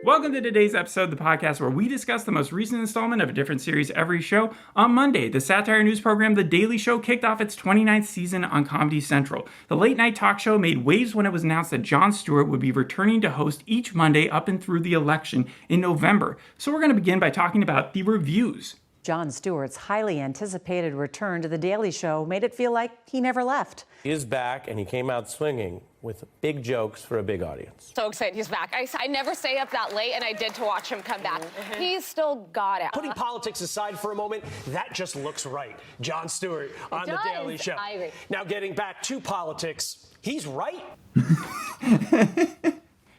Welcome to today's episode of the podcast where we discuss the most recent installment of a different series every show. On Monday, the satire news program The Daily Show kicked off its 29th season on Comedy Central. The late-night talk show made waves when it was announced that Jon Stewart would be returning to host each Monday up and through the election in November. So we're going to begin by talking about the reviews. Jon Stewart's highly anticipated return to The Daily Show made it feel like he never left. He is back, and he came out swinging with big jokes for a big audience. So excited he's back. I never stay up that late, and I did to watch him come back. He's still got it. Putting politics aside for a moment, that just looks right. Jon Stewart on The Daily Show. I agree. Now getting back to politics, he's right.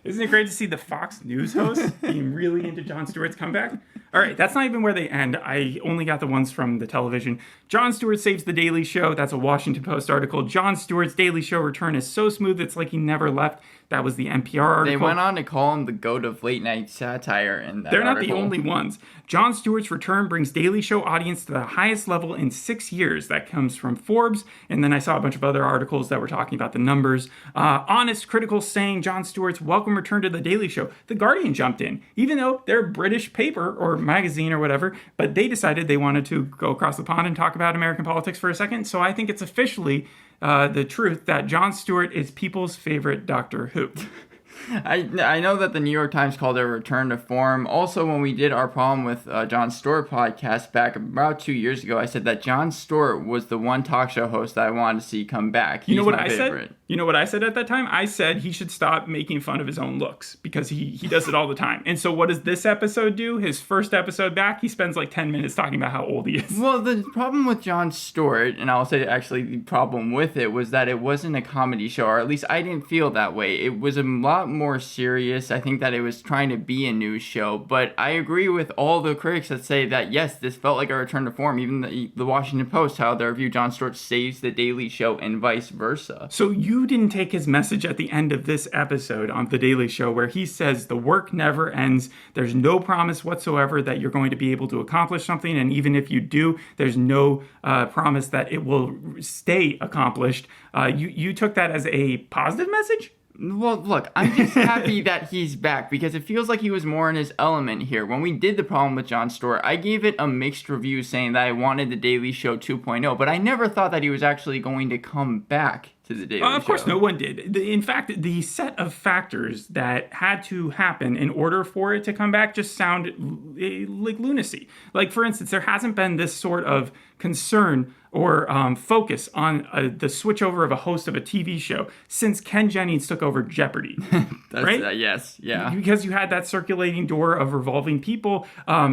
Isn't it great to see the Fox News host being really into Jon Stewart's comeback? All right, that's not even where they end. I only got the ones from the television. Jon Stewart saves The Daily Show. That's a Washington Post article. Jon Stewart's Daily Show return is so smooth, it's like he never left. That was the NPR article. They went on to call him the GOAT of late night satire in that They're not article. the only ones. Jon Stewart's return brings Daily Show audience to the highest level in 6 years. That comes from Forbes. And then I saw a bunch of other articles that were talking about the numbers. Honest critical saying Jon Stewart's welcome return to The Daily Show. The Guardian jumped in, even though they're a British paper or magazine or whatever, but they decided they wanted to go across the pond and talk about American politics for a second. So I think it's officially the truth that Jon Stewart is people's favorite Doctor Who. I know that the New York Times called it a return to form. Also, when we did our problem with Jon Stewart podcast back about 2 years ago, I said that Jon Stewart was the one talk show host that I wanted to see come back. You know what my I favorite. said? You know what I said at that time? I said he should stop making fun of his own looks because he does it all the time. And so what does this episode do? His first episode back, he spends like 10 minutes talking about how old he is. Well, the problem with Jon Stewart, and I'll say actually the problem with it, was that it wasn't a comedy show, or at least I didn't feel that way. It was a lot more serious. I think that it was trying to be a news show, but I agree with all the critics that say that, yes, this felt like a return to form. Even the Washington Post, how their review, Jon Stewart saves The Daily Show and vice versa. So you didn't take his message at the end of this episode on The Daily Show where he says the work never ends. There's no promise whatsoever that you're going to be able to accomplish something. And even if you do, there's no promise that it will stay accomplished. You took that as a positive message? Well, look, I'm just happy that he's back because it feels like he was more in his element here. When we did the problem with Jon Stewart, I gave it a mixed review saying that I wanted The Daily Show 2.0, but I never thought that he was actually going to come back to The Daily Show. Of course, no one did. In fact, the set of factors that had to happen in order for it to come back just sound like lunacy. Like, for instance, there hasn't been this sort of concern or focus on the switchover of a host of a TV show since Ken Jennings took over Jeopardy, right? Yes, yeah. Because you had that circulating door of revolving people.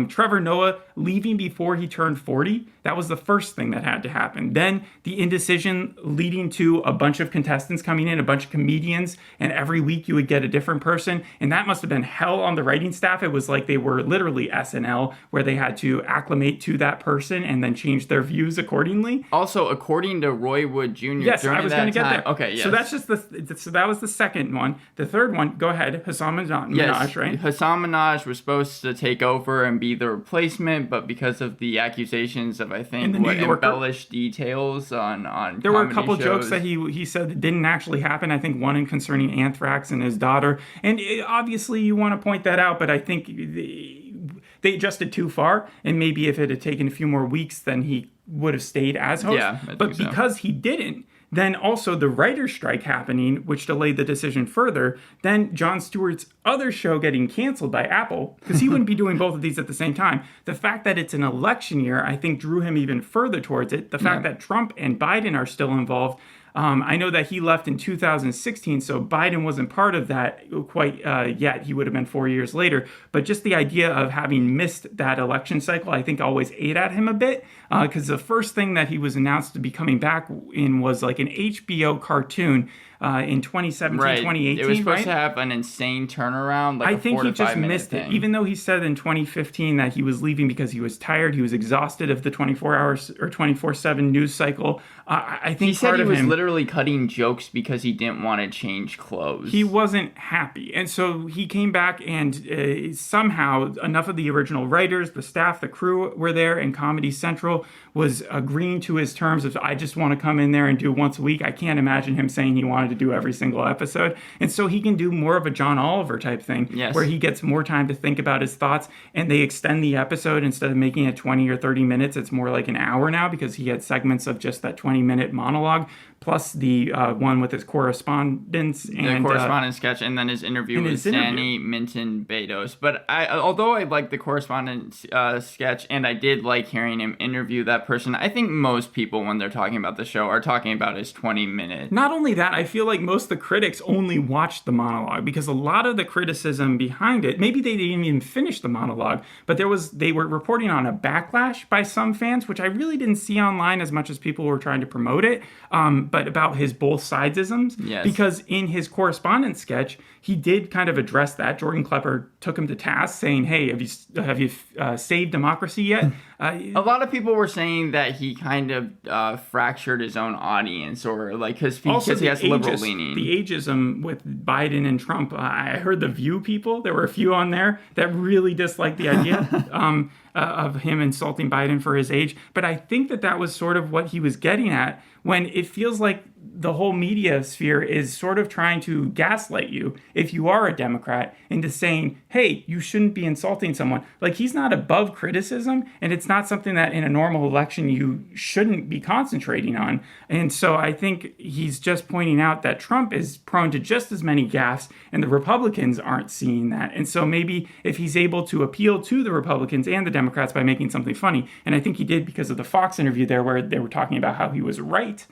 Trevor Noah leaving before he turned 40, that was the first thing that had to happen. Then the indecision leading to a bunch of contestants coming in, a bunch of comedians, and every week you would get a different person, and that must have been hell on the writing staff. It was like they were literally SNL, where they had to acclimate to that person and then change their views accordingly. Also, according to Roy Wood Jr. Yes, I was going to get there. Okay, yes. So that's just so that was the second one. The third one, go ahead, Hassan Minhaj, yes, right? Hassan Minhaj was supposed to take over and be the replacement, but because of the accusations of, I think, embellished details on there were a couple shows. Jokes that he said that didn't actually happen. I think one concerning anthrax and his daughter. And obviously you want to point that out, but I think they adjusted too far. And maybe if it had taken a few more weeks, then he would have stayed as host. Yeah, I but think so. Because he didn't, then also the writer's strike happening, which delayed the decision further. Then Jon Stewart's other show getting canceled by Apple, because he wouldn't be doing both of these at the same time. The fact that it's an election year, I think, drew him even further towards it. The fact that Trump and Biden are still involved. I know that he left in 2016, so Biden wasn't part of that quite yet. He would have been 4 years later. But just the idea of having missed that election cycle, I think always ate at him a bit. Because the first thing that he was announced to be coming back in was like an HBO cartoon in 2017, right. 2018, It was supposed right? to have an insane turnaround, like I a think 4 he to 5 just minute missed thing. it. Even though he said in 2015 that he was leaving because he was tired, he was exhausted of the 24 hours or 24/7 news cycle. I think he said part he of was him, literally cutting jokes because he didn't want to change clothes. he wasn't happy. And so he came back and somehow enough of the original writers, the staff, the crew were there, and Comedy Central was agreeing to his terms of, I just want to come in there and do once a week. I can't imagine him saying he wanted wanted to do every single episode. And so he can do more of a John Oliver type thing, Yes. where he gets more time to think about his thoughts, and they extend the episode. Instead of making it 20 or 30 minutes, it's more like an hour now, because he had segments of just that 20-minute monologue, plus the one with his correspondence. The correspondence sketch, and then his interview with Danny Minton Bedos. But although I like the correspondence sketch, and I did like hearing him interview that person, I think most people, when they're talking about the show, are talking about his 20-minute. Not only that, I feel like most of the critics only watched the monologue, because a lot of the criticism behind it, maybe they didn't even finish the monologue, but they were reporting on a backlash by some fans, which I really didn't see online as much as people were trying to promote it, but about his both sidesisms. Yes. Because in his correspondence sketch, he did kind of address that. Jordan Klepper took him to task, saying, "Hey, have you saved democracy yet?" A lot of people were saying that he kind of fractured his own audience, or like because he has liberal leaning. The ageism with Biden and Trump. I heard the View people. There were a few on there that really disliked the idea of him insulting Biden for his age. But I think that was sort of what he was getting at, when it feels like the whole media sphere is sort of trying to gaslight you if you are a Democrat into saying, hey, you shouldn't be insulting someone. Like, he's not above criticism, and it's not something that in a normal election you shouldn't be concentrating on. And so I think he's just pointing out that Trump is prone to just as many gaffes, and the Republicans aren't seeing that. And so maybe if he's able to appeal to the Republicans and the Democrats by making something funny, and I think he did because of the Fox interview there where they were talking about how he was right,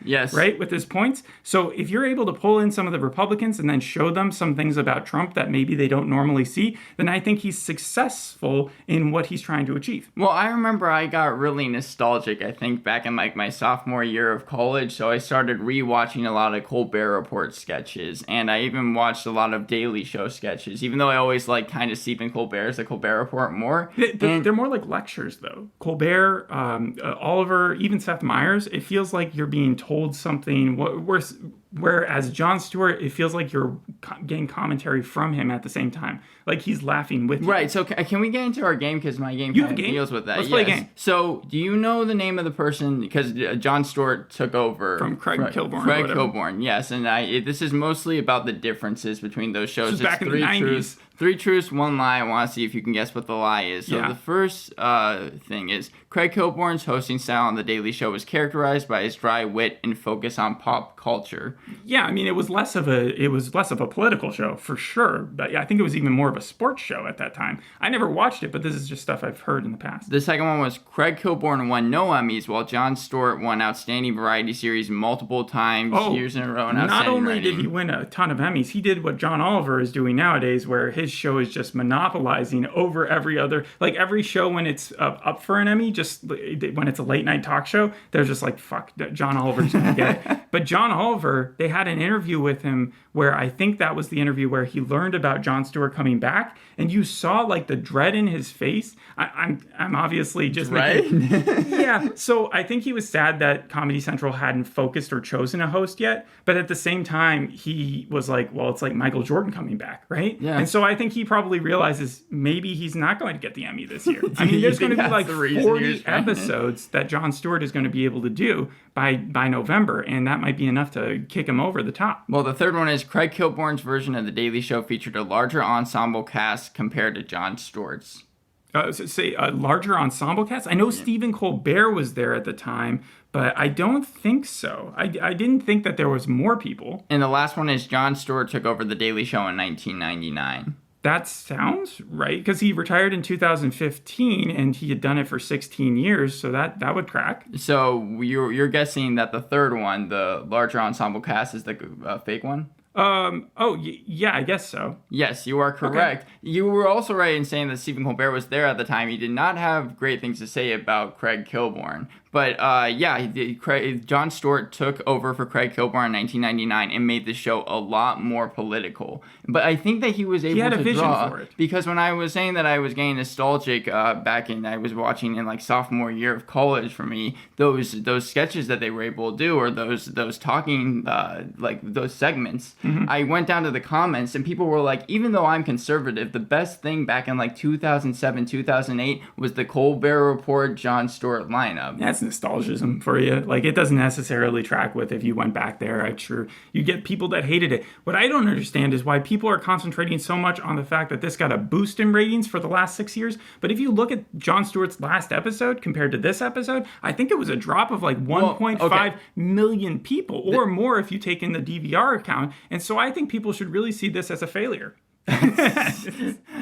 with his points. So if you're able to pull in some of the Republicans and then show them some things about Trump that maybe they don't normally see, then I think he's successful in what he's trying to achieve. Well, I remember I got really nostalgic, I think, back in like my sophomore year of college. So I started rewatching a lot of Colbert Report sketches, and I even watched a lot of Daily Show sketches, even though I always like kind of Stephen Colbert's The Colbert Report more. They're more like lectures, though. Colbert, Oliver, even Seth Meyers, it feels like you're being told something, whereas Jon Stewart, it feels like you're getting commentary from him at the same time. Like he's laughing with you. Right, so can we get into our game? Because my game kind of deals with that. Let's play a game. So, do you know the name of the person? Because Jon Stewart took over. From Craig Kilborn. Craig Kilborn, yes. And this is mostly about the differences between those shows. This is back in the 90s. Three truths, one lie. I want to see if you can guess what the lie is. So the first thing is, Craig Kilborn's hosting style on The Daily Show was characterized by his dry wit and focus on pop culture. Yeah, I mean, it was less of a political show, for sure. But I think it was even more of a sports show at that time. I never watched it, but this is just stuff I've heard in the past. The second one was Craig Kilborn won no Emmys, while Jon Stewart won Outstanding Variety Series multiple times, years in a row. Not only did he win a ton of Emmys, he did what John Oliver is doing nowadays, where his show is just monopolizing over every other, like every show when it's up for an Emmy, just when it's a late night talk show, they're just like, fuck, John Oliver's gonna get it. But John Oliver, they had an interview with him where I think that was the interview where he learned about Jon Stewart coming back, and you saw like the dread in his face. I'm obviously just yeah. So I think he was sad that Comedy Central hadn't focused or chosen a host yet, but at the same time he was like, well, it's like Michael Jordan coming back, right? Yeah. And so I think he probably realizes maybe he's not going to get the Emmy this year. I mean, there's going to be like 40 episodes that Jon Stewart is going to be able to do by November, and that might be enough to kick him over the top. Well, the third one is Craig Kilborn's version of The Daily Show featured a larger ensemble cast compared to Jon Stewart's. Say a larger ensemble cast? I know Stephen Colbert was there at the time, but I don't think so. I didn't think that there was more people. And the last one is Jon Stewart took over The Daily Show in 1999. That sounds right, because he retired in 2015, and he had done it for 16 years, so that would crack. So you're guessing that the third one, the larger ensemble cast, is the fake one? Yeah, I guess so. Yes, you are correct. Okay. You were also right in saying that Stephen Colbert was there at the time. He did not have great things to say about Craig Kilborn. But Jon Stewart took over for Craig Kilborn in 1999 and made the show a lot more political. But I think that he was able to vision draw for it. Because when I was saying that I was getting nostalgic I was watching in like sophomore year of college for me, those sketches that they were able to do, or those talking those segments. I went down to the comments and people were like, even though I'm conservative, the best thing back in like 2007, 2008 was the Colbert Report, Jon Stewart lineup. That's nostalgism for you. Like, it doesn't necessarily track with if you went back there. I'm sure you get people that hated it. What I don't understand is why people are concentrating so much on the fact that this got a boost in ratings for the last 6 years. But if you look at Jon Stewart's last episode compared to this episode, I think it was a drop of like 1.5 million people or more if you take in the DVR account. And so I think people should really see this as a failure.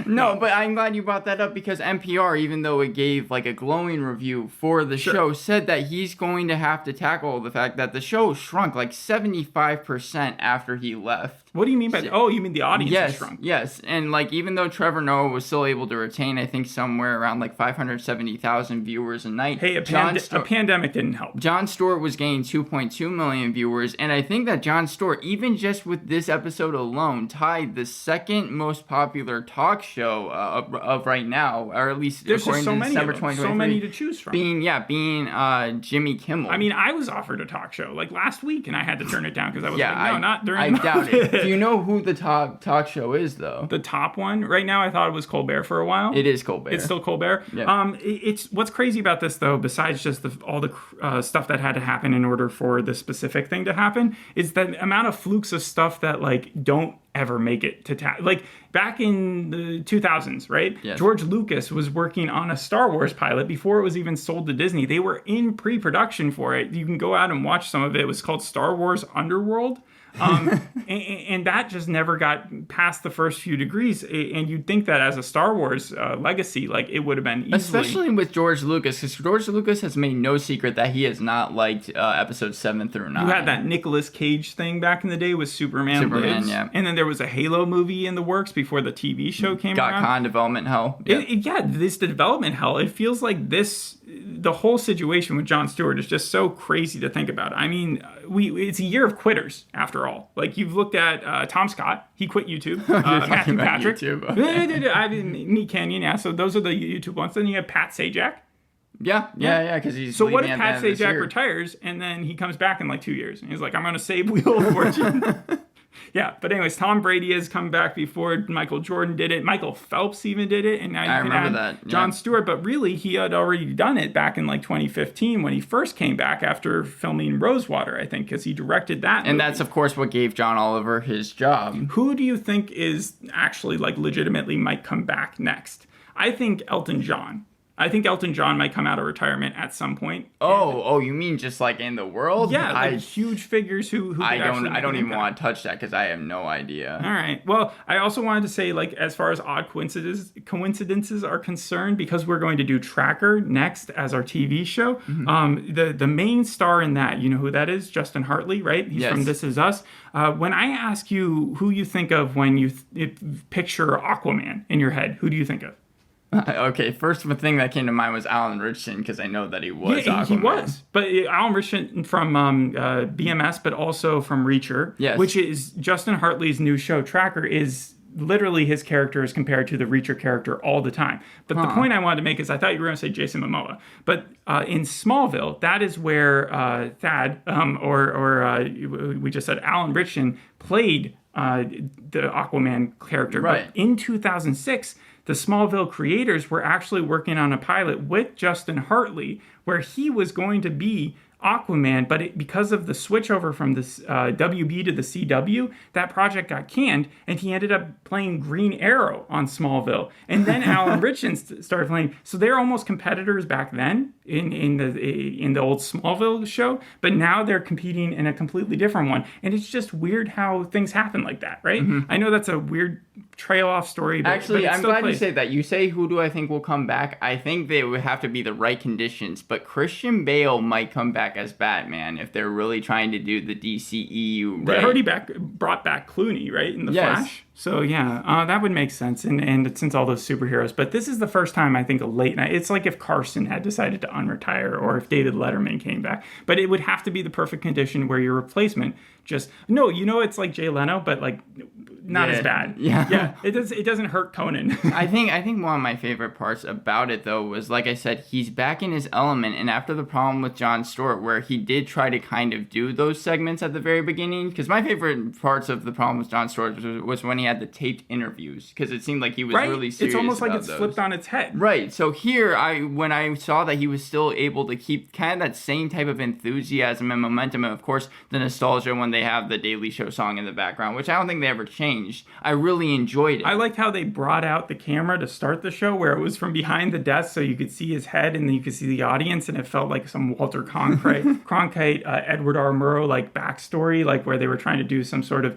No, but I'm glad you brought that up because NPR, even though it gave like a glowing review for the show, said that he's going to have to tackle the fact that the show shrunk like 75% after he left. What do you mean by that? Oh, you mean the audience has shrunk? Yes, and like even though Trevor Noah was still able to retain, I think somewhere around like 570,000 viewers a night. Hey, a pandemic didn't help. Jon Stewart was gaining 2.2 million viewers, and I think that Jon Stewart, even just with this episode alone, tied the second most popular talk show of right now, or at least there's according just so to many December of them, 2023. so many to choose from. Being Jimmy Kimmel. I mean, I was offered a talk show like last week, and I had to turn it down because I was like, no, not during. I doubt it. Do you know who the talk show is, though? The top one right now, I thought it was Colbert for a while. It is Colbert. It's still Colbert. Yeah. It's what's crazy about this though, besides just all the stuff that had to happen in order for the specific thing to happen, is the amount of flukes of stuff that like don't ever make it to like back in the 2000s, right? Yes. George Lucas was working on a Star Wars pilot before it was even sold to Disney. They were in pre-production for it. You can go out and watch some of it. It was called Star Wars Underworld. And that just never got past the first few degrees. And you'd think that as a Star Wars legacy, like it would have been easily. Especially with George Lucas, because George Lucas has made no secret that he has not liked episodes 7 through 9. You had that Nicolas Cage thing back in the day with Superman Lives. Yeah. And then there was a Halo movie in the works before the TV show came Got around. con development hell. This development hell. It feels like the whole situation with Jon Stewart is just so crazy to think about. I mean, it's a year of quitters after all. Like you've looked at Tom Scott, he quit YouTube. Matthew Patrick, YouTube. Okay. I mean, Meat Canyon, yeah. So those are the YouTube ones. Then you have Pat Sajak. Yeah, because he's. So what if leaving Pat at the end of this Sajak year. retires and then he comes back in like 2 years and he's like, I'm going to save Wheel of Fortune. Yeah, but anyways, Tom Brady has come back before. Michael Jordan did it. Michael Phelps even did it. And now I remember that. Yeah. Jon Stewart, but really he had already done it back in like 2015 when he first came back after filming Rosewater, I think, because he directed that. And movie. that's, of course, what gave John Oliver his job. Who do you think is actually like legitimately might come back next? I think Elton John. I think Elton John might come out of retirement at some point. Oh, you mean just like in the world? Yeah, like huge figures who I could don't even want to touch that because I have no idea. All right. Well, I also wanted to say, like, as far as odd coincidences are concerned, because we're going to do Tracker next as our TV show. Mm-hmm. The main star in that, you know who that is? Justin Hartley, right? He's from This Is Us. When I ask you who you think of when you picture Aquaman in your head, who do you think of? Okay, first thing that came to mind was Alan Ritchson because I know that he was Aquaman. He was. But Alan Ritchson from BMS, but also from Reacher, which is Justin Hartley's new show, Tracker, is literally his character is compared to the Reacher character all the time. But the point I wanted to make is I thought you were going to say Jason Momoa. But in Smallville, that is where Thad, we just said Alan Ritchson, played the Aquaman character. Right. But in 2006... the Smallville creators were actually working on a pilot with Justin Hartley where he was going to be Aquaman, but because of the switchover from this WB to the CW, that project got canned, and he ended up playing Green Arrow on Smallville. And then Alan Ritchson started playing. So they're almost competitors back then in the old Smallville show, but now they're competing in a completely different one. And it's just weird how things happen like that, right? Mm-hmm. I know that's a weird trail off story, but actually, I'm glad you say that. You say who do I think will come back? I think they would have to be the right conditions, but Christian Bale might come back as Batman if they're really trying to do the DCEU. Right? They already brought back Clooney, right, in the Flash. So yeah, that would make sense, and since all those superheroes. But this is the first time I think a late night. It's like if Carson had decided to unretire, or if David Letterman came back. But it would have to be the perfect condition where your replacement just it's like Jay Leno, but like not as bad. Yeah. It doesn't hurt Conan. I think one of my favorite parts about it though was, like I said, he's back in his element, and after the problem with Jon Stewart, where he did try to kind of do those segments at the very beginning, because my favorite parts of the problem with Jon Stewart was when he had the taped interviews, because it seemed like he was really serious. It's almost like it's those. flipped on its head. Right. So here, when I saw that he was still able to keep kind of that same type of enthusiasm and momentum, and of course the nostalgia when they have the Daily Show song in the background, which I don't think they ever changed. I really enjoyed it. I liked how they brought out the camera to start the show, where it was from behind the desk, so you could see his head and then you could see the audience, and it felt like some Walter Cronkite, Edward R. Murrow like backstory, like where they were trying to do some sort of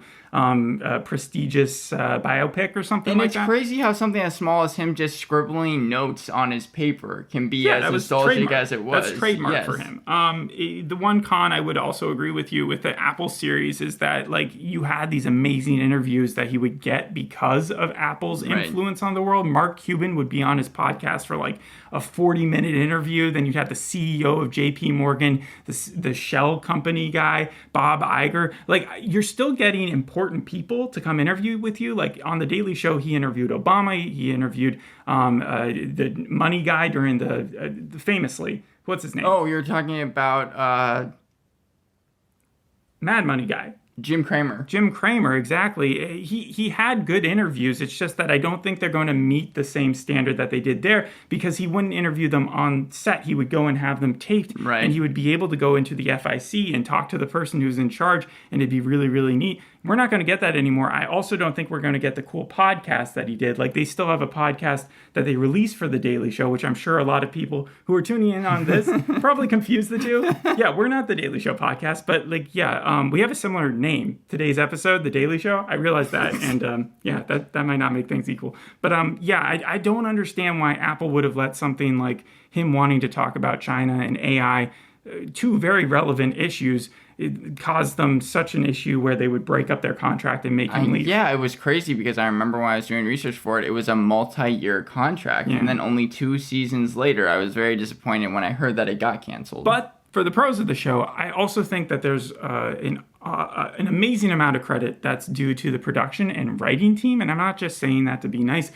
prestigious biopic or something and like that. And it's crazy how something as small as him just scribbling notes on his paper can be as nostalgic as it was. That's trademark for him. The one con I would also agree with you with the Apple series is that like you had these amazing interviews that he would get because of Apple's influence on the world. Mark Cuban would be on his podcast for like a 40-minute interview. Then you'd have the CEO of JP Morgan, the Shell company guy, Bob Iger. Like you're still getting important people to come interview with you. Like on the Daily Show, he interviewed Obama. He interviewed the money guy during the famously, what's his name? Oh, you're talking about Mad Money guy. Jim Cramer, exactly. He had good interviews. It's just that I don't think they're going to meet the same standard that they did there, because he wouldn't interview them on set. He would go and have them taped, and he would be able to go into the FIC and talk to the person who's in charge, and it'd be really, really neat. We're not going to get that anymore. I also don't think we're going to get the cool podcast that he did. Like, they still have a podcast that they released for The Daily Show, which I'm sure a lot of people who are tuning in on this probably confuse the two. Yeah, we're not The Daily Show podcast, but like, we have a similar name. Today's episode, The Daily Show, I realized that, and that might not make things equal. But I don't understand why Apple would have let something like him wanting to talk about China and AI, two very relevant issues, it caused them such an issue where they would break up their contract and make him leave. Yeah, it was crazy, because I remember when I was doing research for it, it was a multi-year contract. And then only 2 seasons later, I was very disappointed when I heard that it got canceled. But for the pros of the show, I also think that there's an amazing amount of credit that's due to the production and writing team. And I'm not just saying that to be nice.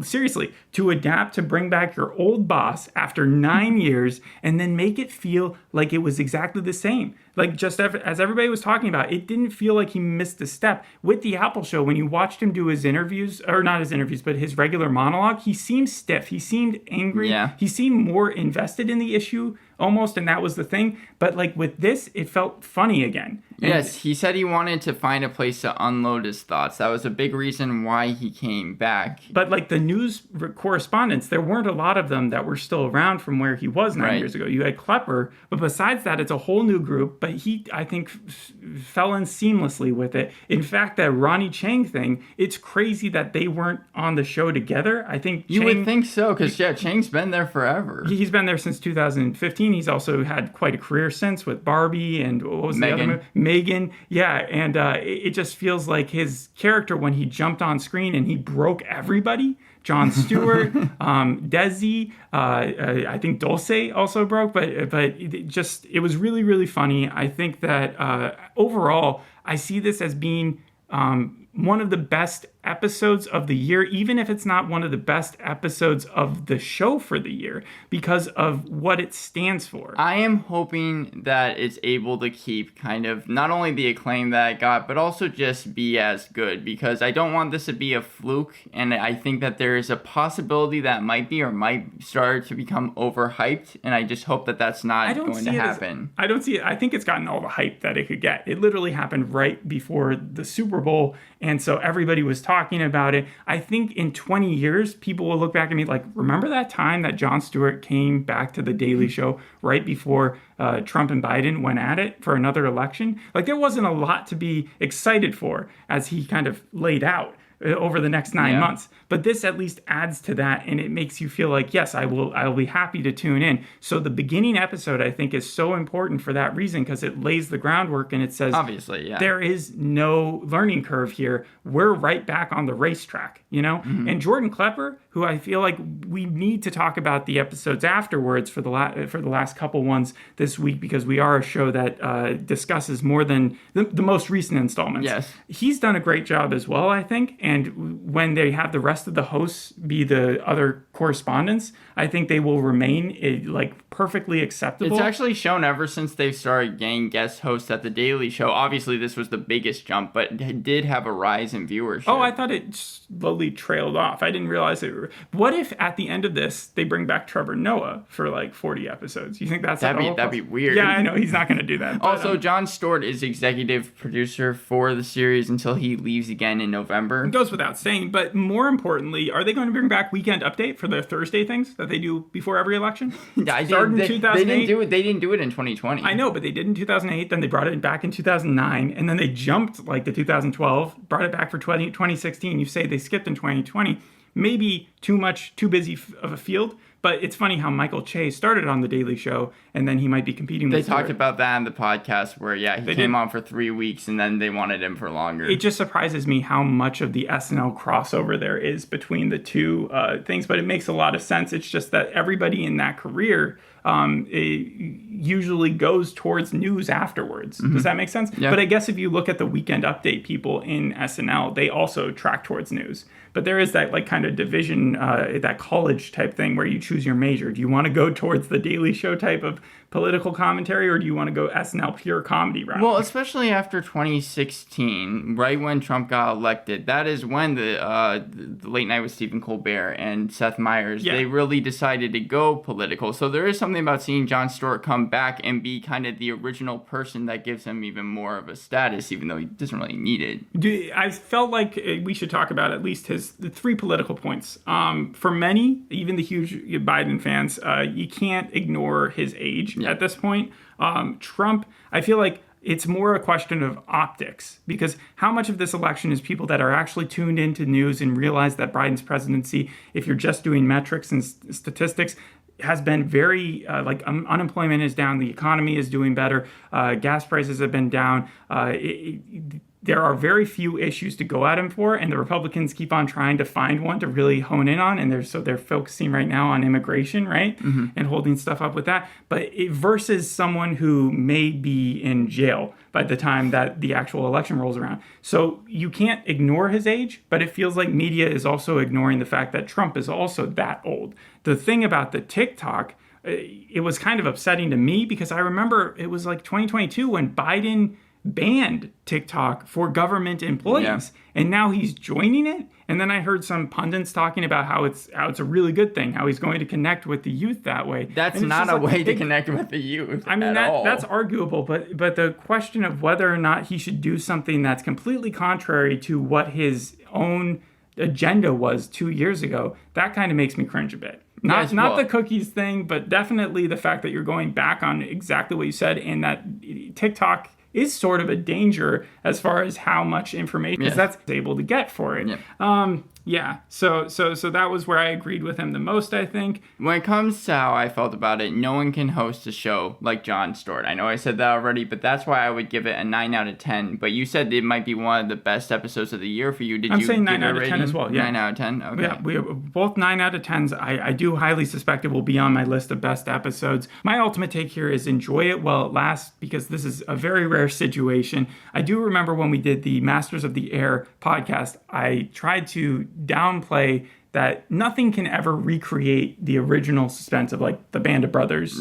Seriously, to adapt, to bring back your old boss after 9 years and then make it feel like it was exactly the same. Like, just as everybody was talking about, it didn't feel like he missed a step. With the Apple show, when you watched him do his interviews, or not his interviews, but his regular monologue, he seemed stiff. He seemed angry. Yeah. He seemed more invested in the issue almost, and that was the thing. But like with this, it felt funny again. Yes, he said he wanted to find a place to unload his thoughts. That was a big reason why he came back. But like the news correspondents, there weren't a lot of them that were still around from where he was 9 years ago. You had Klepper, but besides that, it's a whole new group. But he, I think, fell in seamlessly with it. In fact, that Ronnie Chang thing, it's crazy that they weren't on the show together. I think you would think so, because Chang's been there forever. He's been there since 2015. He's also had quite a career since with Barbie and what was the other movie? Megan. Yeah, and it just feels like his character when he jumped on screen and he broke everybody. Jon Stewart, Desi, I think Dulce also broke, but it was really, really funny. I think that overall, I see this as being one of the best episodes of the year, even if it's not one of the best episodes of the show for the year, because of what it stands for. I am hoping that it's able to keep kind of not only the acclaim that it got, but also just be as good, because I don't want this to be a fluke, and I think that there is a possibility that might be or might start to become overhyped, and I just hope that that's not going to happen. I don't see it. I think it's gotten all the hype that it could get. It literally happened right before the Super Bowl, and so everybody was talking about it. I think in 20 years, people will look back at me like, remember that time that Jon Stewart came back to The Daily Show right before Trump and Biden went at it for another election? Like, there wasn't a lot to be excited for, as he kind of laid out. over the next 9 months. But this at least adds to that, and it makes you feel like, yes, I'll be happy to tune in. So the beginning episode, I think, is so important for that reason, because it lays the groundwork and it says, obviously, there is no learning curve here. We're right back on the racetrack, you know? And Jordan Klepper, who I feel like we need to talk about the episodes afterwards for the last couple ones this week, because we are a show that discusses more than the most recent installments. Yes. He's done a great job as well, I think. And when they have the rest of the hosts be the other correspondents, I think they will remain like perfectly acceptable. It's actually shown ever since they've started getting guest hosts at The Daily Show. Obviously, this was the biggest jump, but it did have a rise in viewership. Oh, I thought it slowly trailed off. I didn't realize it. What if at the end of this, they bring back Trevor Noah for like 40 episodes? You think that'd be weird. Yeah, I know. He's not going to do that. But, also, Jon Stewart is executive producer for the series until he leaves again in November. It goes without saying, but more importantly, are they going to bring back Weekend Update for their Thursday things that they do before every election? Started in 2008. They didn't do it in 2020. I know, but they did in 2008. Then they brought it back in 2009, and then they jumped like to 2012, brought it back for 2016. You say they skipped in 2020. Maybe too busy of a field. But it's funny how Michael Che started on The Daily Show, and then he might be competing with They talked about that in the podcast where, he came on for 3 weeks, and then they wanted him for longer. It just surprises me how much of the SNL crossover there is between the two things, but it makes a lot of sense. It's just that everybody in that career usually goes towards news afterwards. Does that make sense? Yeah. But I guess if you look at the Weekend Update people in SNL, they also track towards news. But there is that like kind of division, that college type thing where you choose your major. Do you want to go towards the Daily Show type of political commentary, or do you want to go SNL pure comedy route? Well, especially after 2016, right when Trump got elected, that is when the Late Night with Stephen Colbert and Seth Meyers, they really decided to go political. So there is something about seeing Jon Stewart come back and be kind of the original person that gives him even more of a status, even though he doesn't really need it. I felt like we should talk about at least the 3 political points. For many, even the huge Biden fans, you can't ignore his age at this point. Trump, I feel like it's more a question of optics, because how much of this election is people that are actually tuned into news and realize that Biden's presidency, if you're just doing metrics and statistics, has been very, unemployment is down, the economy is doing better, gas prices have been down, there are very few issues to go at him for, and the Republicans keep on trying to find one to really hone in on, and they're focusing right now on immigration, right, and holding stuff up with that. But versus someone who may be in jail by the time that the actual election rolls around. So you can't ignore his age, but it feels like media is also ignoring the fact that Trump is also that old. The thing about the TikTok, it was kind of upsetting to me, because I remember it was like 2022 when Biden banned TikTok for government employees, and now he's joining it. And then I heard some pundits talking about how it's a really good thing, how he's going to connect with the youth that way. That's not a way to connect with the youth. I mean, that's arguable, but the question of whether or not he should do something that's completely contrary to what his own agenda was 2 years ago, that kind of makes me cringe a bit. Not the cookies thing, but definitely the fact that you're going back on exactly what you said, and that TikTok is sort of a danger as far as how much information that's able to get for it. So that was where I agreed with him the most, I think. When it comes to how I felt about it, no one can host a show like Jon Stewart. I know I said that already, but that's why I would give it a 9 out of 10. But you said it might be one of the best episodes of the year for you. I'm saying 9 out of 10 as well. Yeah. 9 out of 10? Okay. Yeah, we have both 9 out of 10s. I do highly suspect it will be on my list of best episodes. My ultimate take here is enjoy it while it lasts, because this is a very rare situation. I do remember when we did the Masters of the Air podcast, I tried to downplay that nothing can ever recreate the original suspense of like the Band of Brothers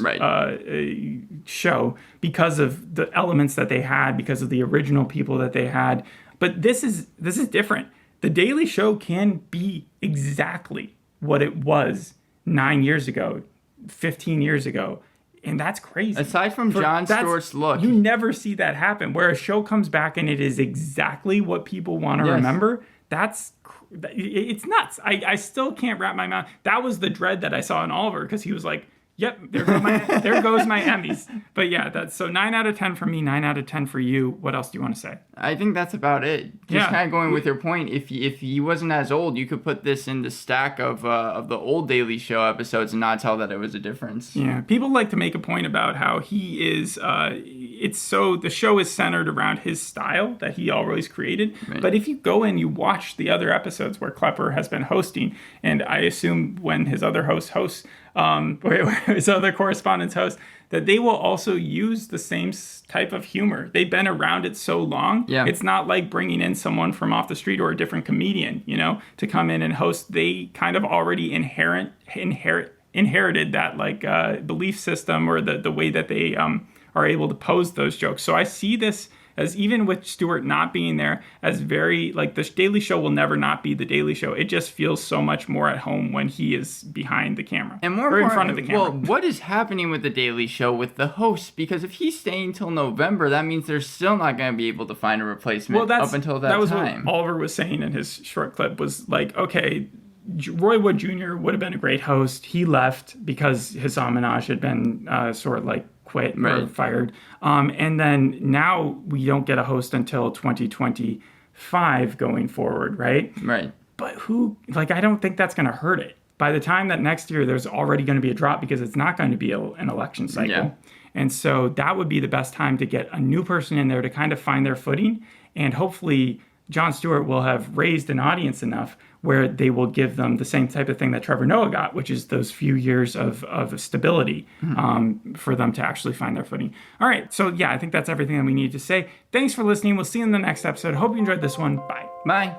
show, because of the elements that they had, because of the original people that they had. But this is different. The Daily Show can be exactly what it was 9 years ago, 15 years ago. And that's crazy. Aside from Jon Stewart's look. You never see that happen, where a show comes back and it is exactly what people want to remember. It's nuts. I still can't wrap my mind. That was the dread that I saw in Oliver, because he was like, Yep, there goes my Emmys. But yeah, that's so 9 out of 10 for me, 9 out of 10 for you. What else do you want to say? I think that's about it. Just kind of going with your point. If he wasn't as old, you could put this in the stack of the old Daily Show episodes and not tell that it was a difference. Yeah, people like to make a point about how he is. The show is centered around his style that he always created. Right. But if you go and you watch the other episodes where Klepper has been hosting, and I assume when his other hosts, his other correspondents host, that they will also use the same type of humor. They've been around it so long. Yeah. It's not like bringing in someone from off the street or a different comedian, to come in and host. They kind of already inherited that belief system or the way that they are able to pose those jokes. So I see this as, even with Stewart not being there, as very, the Daily Show will never not be the Daily Show. It just feels so much more at home when he is behind the camera. And more in front of the camera. Well, what is happening with the Daily Show with the host? Because if he's staying till November, that means they're still not going to be able to find a replacement up until that time. That was what Oliver was saying in his short clip, was okay, Roy Wood Jr. would have been a great host. He left because Hasan Minhaj had been quit or fired. And then now we don't get a host until 2025 going forward, right? Right. But I don't think that's going to hurt it. By the time that next year, there's already going to be a drop because it's not going to be an election cycle. Yeah. And so that would be the best time to get a new person in there to kind of find their footing. And hopefully Jon Stewart will have raised an audience enough where they will give them the same type of thing that Trevor Noah got, which is those few years of stability for them to actually find their footing. All right, so yeah, I think that's everything that we need to say. Thanks for listening. We'll see you in the next episode. Hope you enjoyed this one. Bye. Bye.